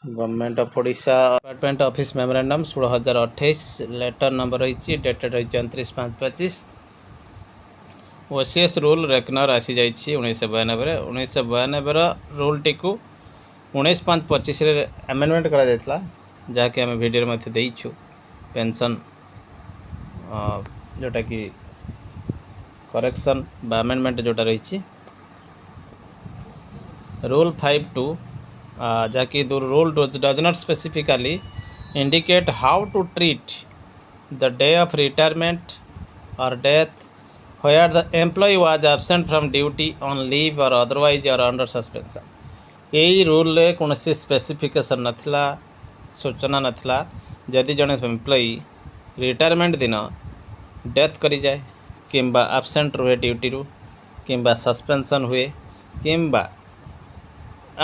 Government of Odisha department office memorandum 16,028 letter number रही dated रही 29/5/25 OCS rule reckoner आसी जाइए 1992 1992 रूल टी 19/5/25 आमेंडमेंट करा जायतला जहाँकि आम भिडियो में देइछु पेंशन जोटा कि करेक्शन बा आमेंडमेंट जोटा रही रूल 5(2) जहाँकि rule does not specifically indicate how to treat the day of retirement or death where the employee was absent from duty on leave or otherwise or under suspension. यही rule रे कौन specification नथिला सूचना नथिला जदि जड़े employee retirement दिन death करी जाए किंबा एब्सेंट रुए ड्यूटी रु किंबा सस्पेंशन हुए किंबा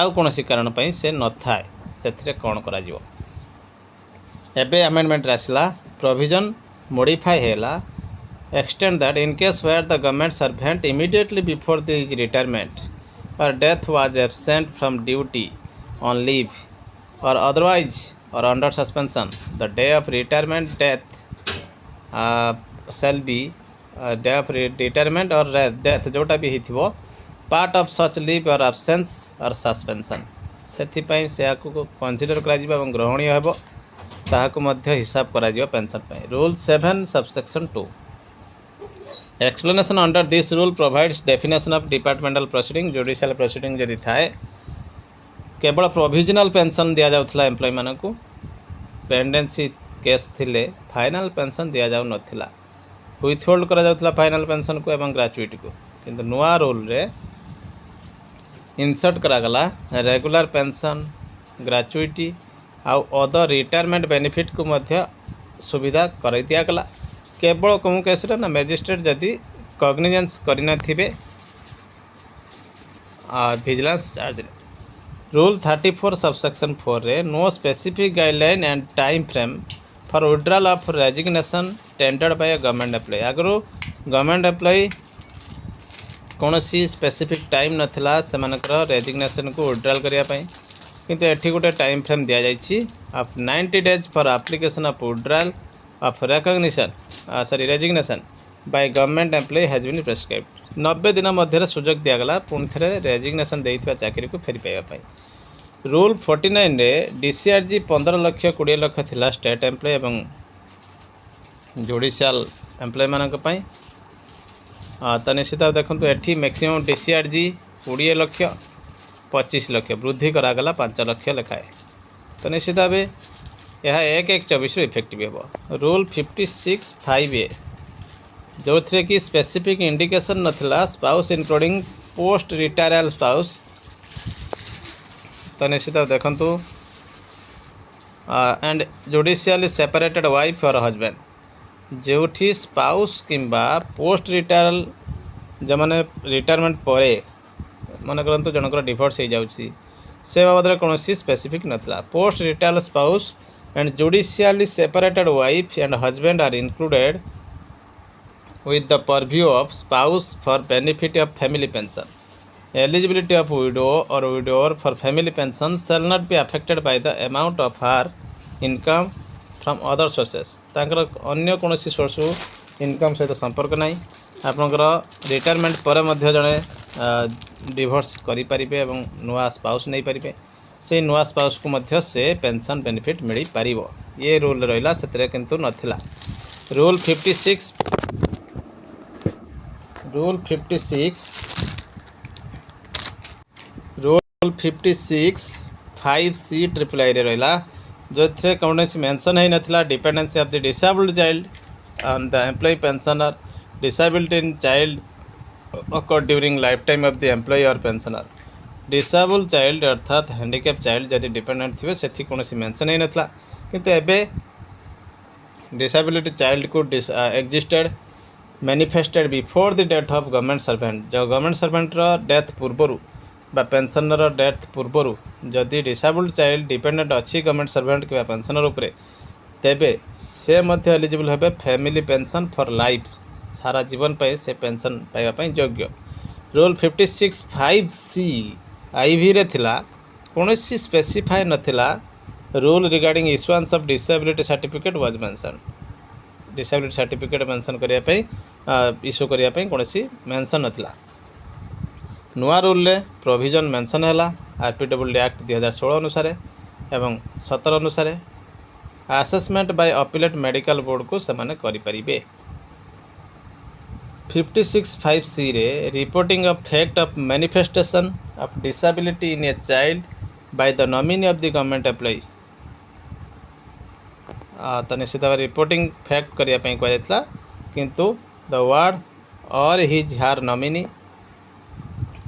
आउ कौन कारण पर से न थाए से कौन करा जिवो एबे अमेंडमेंट आसला प्रोविजन मॉडिफाई हैला extend that in case where the government servant immediately before the retirement or death was absent from duty on leave or otherwise or under suspension, the day of retirement death shall be day of retirement or death जोटा भी हिथिबो part of such leave or absence or suspension सेथिपाई से आकु consider करा जिबा एवं ग्रहणीय हेबो ताहाकु मध्य हिसाब करा जिवो pension pi rule 7 subsection 2 explanation under this rule provides definition of departmental proceeding judicial proceeding जदि थाए केवल प्रोविजनल पेंशन दिया जाउथला एम्प्लॉय मानकु पेंडेंसी केस थिले फाइनल पेंशन दिया जाउ नथिला विथहोल्ड करा जाउथला फाइनल पेंशन को एवं ग्रेचुइटी को किंतु नुआ रूल रे इंसर्ट करा गला रेगुलर पेंशन ग्रेचुइटी आउ अदर रिटायरमेंट बेनिफिट को मध्य सुविधा कर दिया गला केवल कौन केस ना मजिस्ट्रेट जदि कग्निजेंस करना विजिलेंस चार्ज रूल 34 सबसेक्शन 4 रे no specific guideline and time frame for withdrawal of resignation tendered by government employee आगु गवर्नमेंट एम्प्लॉय कौन सी स्पेसिफिक टाइम नथिला सेमानकर रेजिग्नेशन को विड्रॉल करने किंतु एठी गोटे टाइम फ्रेम दिया जाइछि of 90 days for application of withdrawal of recognition resignation by government employee has been prescribed 90 दिन मध्य सुजोग दिगला पुणी थे रेजिग्नेशन देइथिबा चाकरी को फेरी पाइबा रूल 49 रे डीसीआरजी 15 लाख 20 लाख थिला स्टेट एम्प्लॉय एवं जुडिशियल एम्प्लॉय मानक पई तो निश्चित देखो एठी मैक्सिमम डीसीआरजी 20 लाख 25 लाख वृद्धि करागला 5 लाख लेखाए तो निश्चित भाव यह 1/1/24 इफेक्टिव हो रूल 56(5)(a) जो थे कि स्पेसिफिक इंडिकेशन नथिला spouse including post retiral spouse तो निश्चित देखु and judicially separated wife or husband जो स्पाउस किंबा पोस्ट रिटायरल जो मैंने रिटायरमेंट पर मन करंतु जनकर डिवोर्स हो जाउछि से बाबद कौन स्पेसिफिक नथिला post retiral spouse and judicially separated wife and husband are included with the purview of spouse for benefit of family pension. Eligibility of widow or widower for family pension shall not be affected by the amount of her income from other sources. तांकर अन्य कौन सी source income सहित संपर्क नहीं आपंकर retirement पर मध्य जड़े divorce करें और नुआ स्पाउस नहीं पारे से नुआ स्पाउस को मध्य से पेंशन बेनिफिट मिल पार ये रूल रहा से किंतु नथिला rule 56 rule 56 5C triple I रहा जो थे कौन मेंशन ही नथिला dependency of the disabled child on the employee pensioner disability in child occur during life time of the employee or pensioner disable child अर्थात हैंडिकैप चाइल्ड जदि dependent थे से कौन मेंशन ही नाला किंतु एबे डिसेबिलिटी चाइल्ड को existed manifested before the death of government servant जो गवर्नमेंट सर्वेंट डेथ पूर्वर बा पेंशनर डेथ पूर्वर जदि डिसेबल्ड चाइल्ड डिपेंडेंट अच्छी गवर्नमेंट सर्वेंट कि पेंशनर उपरे तेबे से मध्य एलिजिबल हेबे फैमिली पेंशन फॉर लाइफ सारा जीवन पे से पेंशन पाइबा योग्य रूल 56(5)(c) आईवी रे थिला कौन स्पेसिफाए नथिला rule regarding issuance of disability certificate was mention disability certificate mention करिया पे इश्यू करिया पे कौन मेंशन नथिला नुआ रूल रे प्रोविजन मेंशन है आरपीडब्ल्यूडी एक्ट 2016 अनुसार एवं 17 अनुसार assessment by appellate medical board को सेमाने करि परिबे 56(5)(c) रे reporting of fact of manifestation of disability in a child by the nominee of the government employee तो निश्चित भाव रिपोर्टिंग फैक्ट करिया पे कह जायतला किंतु द वर्ड और हिज हार nominee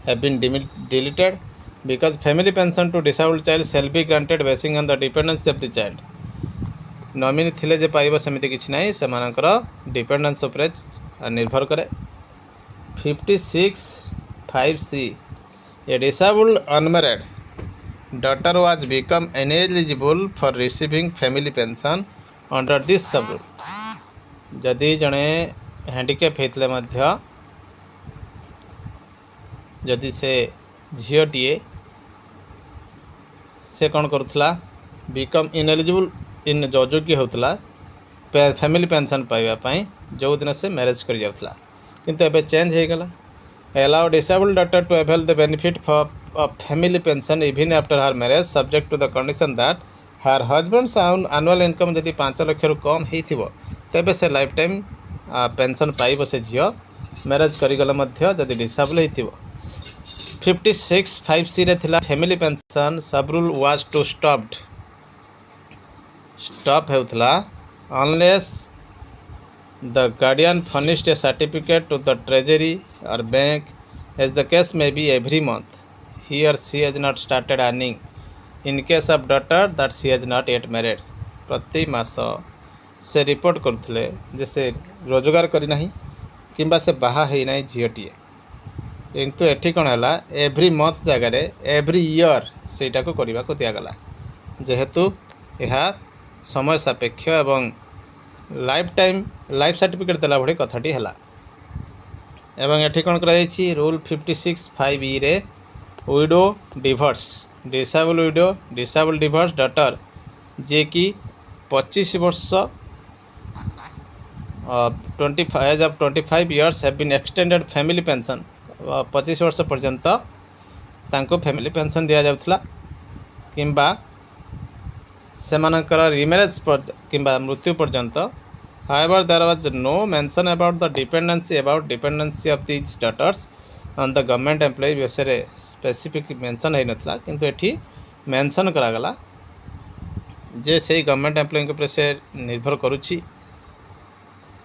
have been deleted because family pension to disabled child shall be granted basing on the dependency of the child. Nominee थिले जे पाइबो सेमिति किछि नाही सेमानकर डिपेंडेंस उपरे निर्भर करे 56(5)(c) a disabled unmarried daughter was become ineligible for receiving family pension under this sub rule जदि जणे handicap हेतले मध्य जदि से झीटीए से कौन करुला बिकम इनएलिजिबल इन अयोग्य होता फैमिली पेंशन पाइबापी जो दिन से मैरेज कर जाऊला किंतु एबे चेंज हो गला allow disabled daughter to avail the benefit of family pension even after her marriage subject to the condition that her husband's annual income जदि 5 लाख रु कम हो तेबे से लाइफ टाइम पेंशन पाइब से झील मैरेज करगले जदि डिसेबल हो 56(5)(c) रे थिला family pension sub rule was to stop हेउथला unless the guardian furnished a certificate to the treasury or bank as the case may be every month he or she has not started earning in case of daughter that she has not yet married प्रति मास से report करथले जे से रोजगार करी नाही किंबा से बाहा हेई नाही झीटीए किंतु एठी कौन है एव्री मंथ जगार एव्री ईयर सेटा को करने को दिगला जेहेतु यह समय सापेक्ष एवं लाइफ सर्टिफिकेट देला भली कथाटी है एवं एठी कौन कर रूल 56(5)(e) रे widow divorce disable divorce daughter जे कि 25 वर्ष 25 years have been extended family pension 25 वर्ष पर्यंत तांको फैमिली पेंशन दिया जाउथला किंबा सेमानकर रिमैरेज किंबा मृत्यु पर्यंत however there was no mention about the dependency of these daughters on the government employee विषय स्पेसिफिक मेंशन है नथला किंतु एठी मेंशन करा गला जे से गवर्नमेंट एम्प्लॉय के ऊपर से निर्भर करूची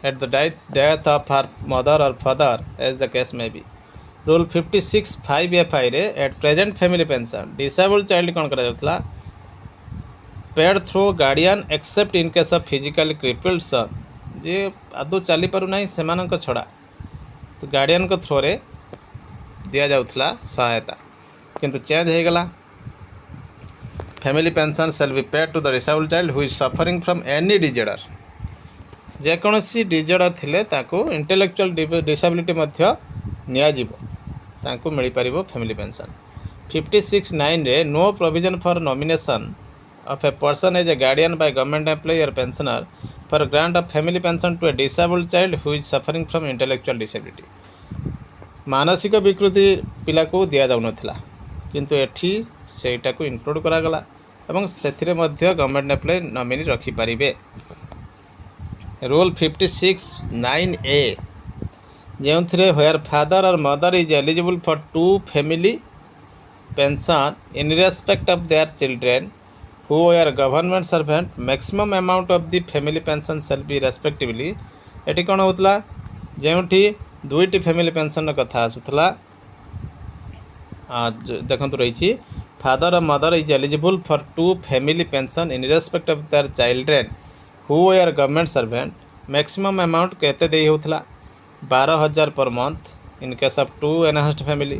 at the death of her mother or father as the case may be rule 56(5)(f) रे at present family pension disabled child कौन करा paid through guardian except in case of physically crippled son जे आदौ चली पारु नहीं सेमानक छड़ा तो guardian को थ्रो रे दिया जाउथला सहायता किंतु चेंज हो गला family pension shall be paid to the disabled child who is suffering from any disorder जेकोसी डिजॉर्डर थिले ताको इंटेलेक्चुअल डिसेबिलिटी मध्य निया जीवो तांको मिल पारिबो फैमिली पेंशन 56(9) रे no provision for nomination of a person as a guardian by government employee or pensioner for grant of family pension to a disabled child who is suffering from intellectual disability मानसिक विकृति पिला को दिया जाउ नथिला किंतु एठी सेटा को इंक्लूड करा गला एवं सेथिरे मध्य गवर्नमेंट एम्प्लॉय नॉमिनी रखी पारिबे रूल 56(9)(a) जो where father or mother is eligible for 2 family pension in respect of their children who are government servant maximum amount of the family pension shall be respectively एटी कौन होता जो दुईटी family pension कथा आसूला देखु रही father or mother is eligible for 2 family pension in respect of their children who are government servant maximum amount केते दे होता 12,000 per month in case of 2 enhanced family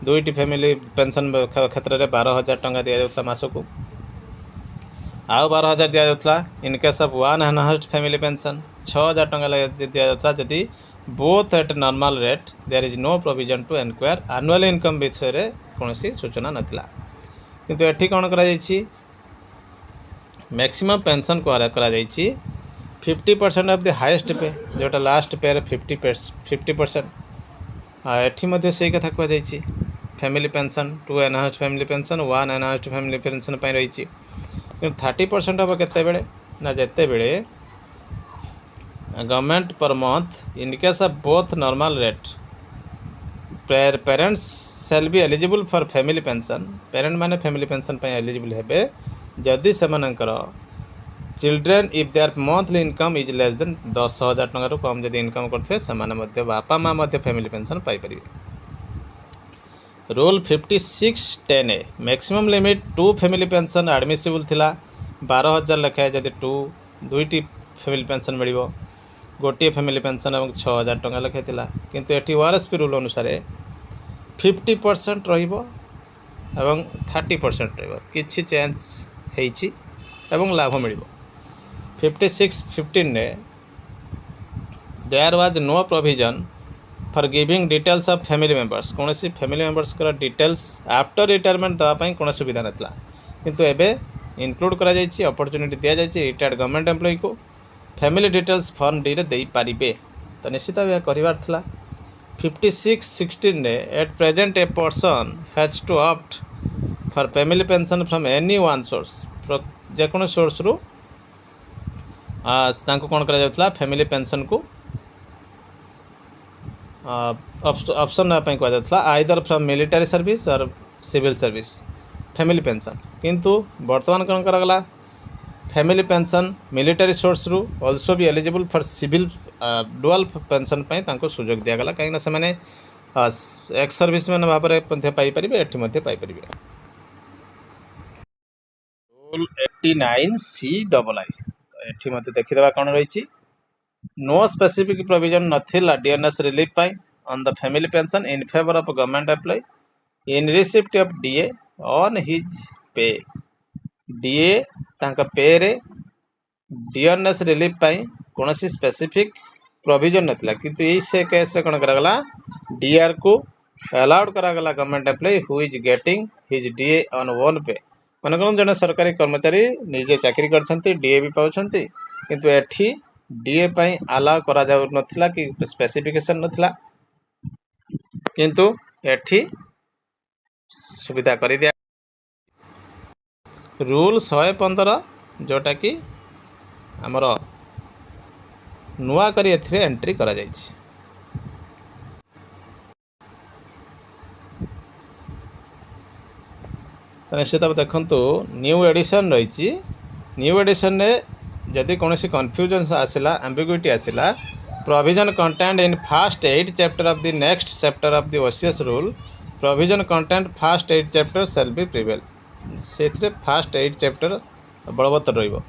दुईटी फैमिली पेंशन क्षेत्र में 12,000 टंका दि जाता मासक आउ 12,000 दि जाता in case of 1 enhanced family pension 6,000 टंका दि जाता जदि both at normal rate there is no provision to enquire annual income विषय में कौन सूचना नाला किंतु एठी कौन करा मैक्सिमम पेंशन को 50% ऑफ द हाईएस्ट पे जोटा लास्ट पे 50%। एठी मध्य से कथा कहुई family pension 2 enhanced family pension 1 enhanced family pension रही 30% हम केते बेले ना जेते बेले government per month in case of both normal rate parents shall be eligible for family pension parent माने फैमिली पेंशन एलिजिबल हेबे जदि सेमानकर children if their monthly income is less than 10,000 टंका रु कम जदि इनकम करथे सेमाने मध्य बापा माँ मध्य फैमिली पेंशन पाई परिबे। Rule 5610 maximum limit 2 family pension admissible थिला 12,000 लेखाए जदि 2टी फैमिली पेंशन मिलिबो गोटे फैमिली पेंशन और 6,000 टंका लेखाए थिला किंतु एटी ओआरएसपी रूल अनुसार 50% रहिबो एवं 30% रहिबो किछि चेंज हेछि एवं लाभ मिलिबो। 5615 ने there was no provision for giving details of family members कौन सी फैमिली मेंबर्स का डिटेल्स आफ्टर रिटायरमेंट देवाई कौन सुविधा नाला किंतु एबे इनक्लूड करा जायछि अपॉर्चुनिटी दिया जायछि रिटायर्ड गवर्नमेंट एम्प्लॉय को फैमिली डिटेल्स फॉर्म डी रे देई पारिबे तो निश्चित भाव करिवार थला। 5616 ने at present a person has to opt for family pension from any one source जेको सोर्स रु तांको कौन करा जाउतला फैमिली पेंशन को ऑप्शन नापी कह जाता either from military service or civil service family pension किंतु बर्तमान कौन करागला फैमिली पेंशन मिलिटरी सोर्स रु ऑल्सो भी eligible for civil dual pension तांको सुजोग दिया गला कहीं से माने एक्स सर्विस मैन भाव में पाई परिबे एठी मध्ये पाई परिबे। रूल 89 सी डबल आई एठी मध्ये देखिदेबा कोन रहिछि नो स्पेसिफिक प्रोविजन नथिला डीएनएस रिलीफ पाई on the family pension in favour of government employee in receipt of DA on his pay DA तांका पे रे डीएनएस रिलीफ पाई कोनोसी स्पेसिफिक प्रोविजन नथिला किंतु ए से केस रे कोन करागला डीआर को अलाउड करागला government employee who is getting his DA on own pay मन कोन जने सरकारी कर्मचारी निजे चाकरी करछंती डीए भी पाउछंती किंतु एठी डीए पाई अलाउ करा जाउ नथिला कि स्पेसिफिकेशन नथिला किंतु एठी सुविधा करि दिया। रूल 115 जोटा कि आमर नुआ करी एथिरे एंट्री करा जायछि निश्चित देखंतु न्यू एडिशन रही न्यू एडिशन ने जदि कौन कन्फ्यूजन आसला एम्बिग्यूटी आसला provision content in first 8 chapter of the next chapter of the OCS rule provision content first 8 chapter shall be prevail से फर्स्ट 8 चैप्टर बलवत्तर रहिबो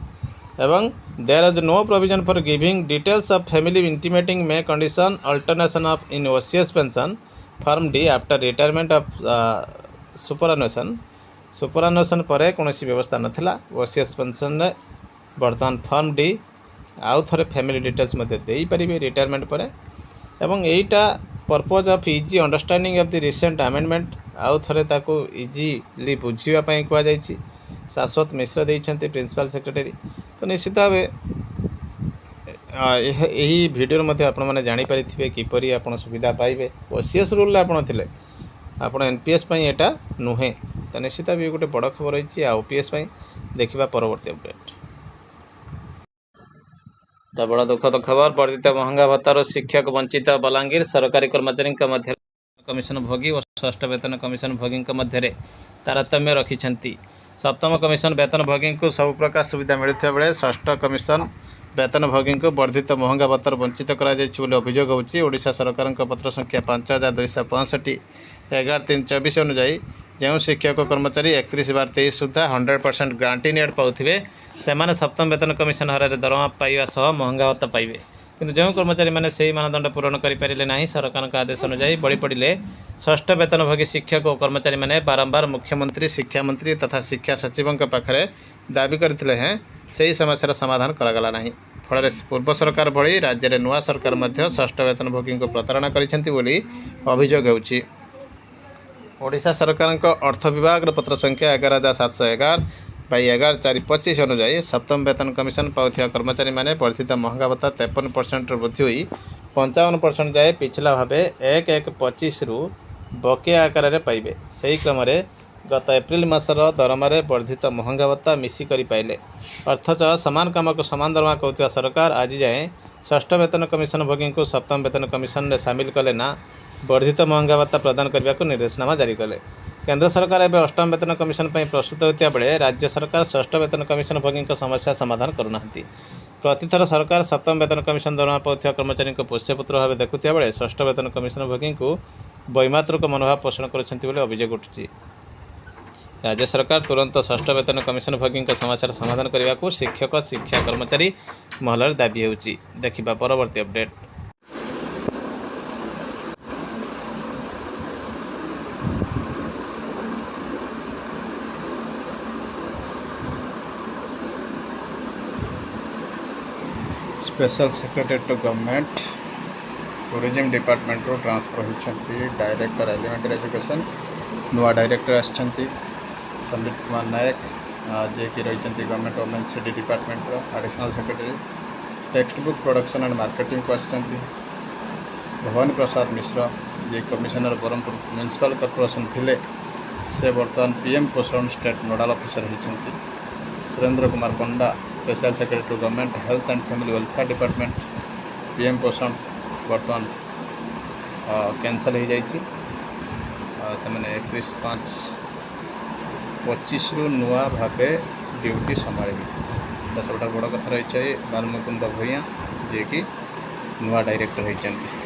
एवं there is no provision for giving details of family intimating may condition alternation of in OCS pension form D after retirement of superannuation पर कौन व्यवस्था नाला OCS pension रे बर्तमान फॉर्म डी आउ थे फैमिली डिटेल्स दे पारे रिटायरमेंट पर एवं यहीटा purpose of easy understanding of the recent amendment आउ थे इजिली बुझापी कहुई शाश्वत मिश्र देते प्रिंसिपल सेक्रेटरी तो निश्चित भाव यही वीडियो मध्य आपण मैंने जानीपारे किपरि आप सुविधा पाइबे ओसीएस रूल आप आप एनपीएस यहाँ नुहे तो निश्चित भाव गोटे बड़ खबर रही ओपीएस देखा परवर्ती अपडेट। तो बड़ा दुखद खबर वर्धित महंगा भत्तार शिक्षक वंचित बलांगीर सरकारी कर्मचारी कमिशन भोगी और षष्ठ वेतन कमिशन भोगी मध्य तारतम्य रखिंट सप्तम कमिशन वेतन भोगी को सब प्रकार सुविधा मिलता बेले षष्ठ कमिशन वेतन भोगी को वर्धित महंगा भत्तार वंचित अभियोग होगा सरकार पत्र संख्या 5265 11/3/24 अनुजाई जो शिक्षक कर्मचारी 31/23 सुधा 100% ग्रांटीनेट पाऊे से सप्तम वेतन कमिशन हार दरमा पाइबा सह महंगा भत्ता पाइबे किंतु जो कर्मचारी मैंने से मानदंड पूरण करें ना सरकार आदेश अनुजाई बड़ी पड़े षष्ठ वेतनभोगी शिक्षक और कर्मचारी मैंने बारंबार मुख्यमंत्री शिक्षा मंत्री तथा शिक्षा सचिवों पाखे दाबी करते हैं से समस्यार समाधान करागला ना फल पूर्व सरकार भली राज्य में नुआ सरकार षष्ठ वेतनभोगी को प्रतारणा कर अभियोग होउछि। ओडिशा सरकार अर्थ विभाग पत्र संख्या 11,711 बाई 11/4/25 अनुजाई सप्तम वेतन कमिशन पाउथिया कर्मचारी माने वर्धित महंगा भत्ता 53% वृद्धि हुई 55% जाए पिछला भाव 1/1/25 रु बकेया आकार में पाइबे। सही क्रम गत एप्रिल मासर दरमार वर्धित महंगा भत्ता मिसिक पाइले अर्थच सामान काम को सामान दरमा कहूथिया सरकार आज जाए षष्ठ वेतन कमिशन भोगी को सप्तम वेतन कमिशन में सामिल कले ना वर्धित महंगा भत्ता प्रदान करने को निर्देशनामा जारी कले। केंद्र सरकार एवं अष्टम वेतन कमिशन पर प्रस्तुत होता बेले राज्य सरकार षष्ठ वेतन कमिशन भोगी समस्या समाधान करूना। प्रतिथर सरकार सप्तम वेतन कमिशन दरमा पाउथिया कर्मचारी पोष्यपुत्र भाव देखुता बेले षष्ठ वेतन कमिशन भोगी को वैमातृक मनोभाव पोषण कर अभियोग उठुची। राज्य सरकार तुरंत षष्ठ वेतन कमिशन भोगी समस्या समाधान करने को शिक्षक शिक्षा कर्मचारी महल दाबी होउची। देखिबा परवर्ती update. Special secretary to government tourism department रो ट्रांसफर होती डायरेक्टर एलिमेंटरी एजुकेशन नुआ डायरेक्टर आछंती संदीप कुमार नायक जे कि रही गवर्नमेंट वोमेन सिटी डिपार्टमेंट रो additional secretary text book production and marketing को आछंती भवन प्रसाद मिश्र जे कमिशनर ब्रह्मपुर म्युनिसिपल कॉर्पोरेशन थिले से बर्तमान PM Poshan state nodal officer होती। Surendra Kumar Panda special secretary to government health and family welfare department PM पोषण बर्तमान कैंसल हो जाइए। से 31/5/25 रु नुआ भावे ड्यूटी संभाल सबटा बड़ कथा रही बालमुकुंद भूया जे कि नुआ डायरेक्टर होती।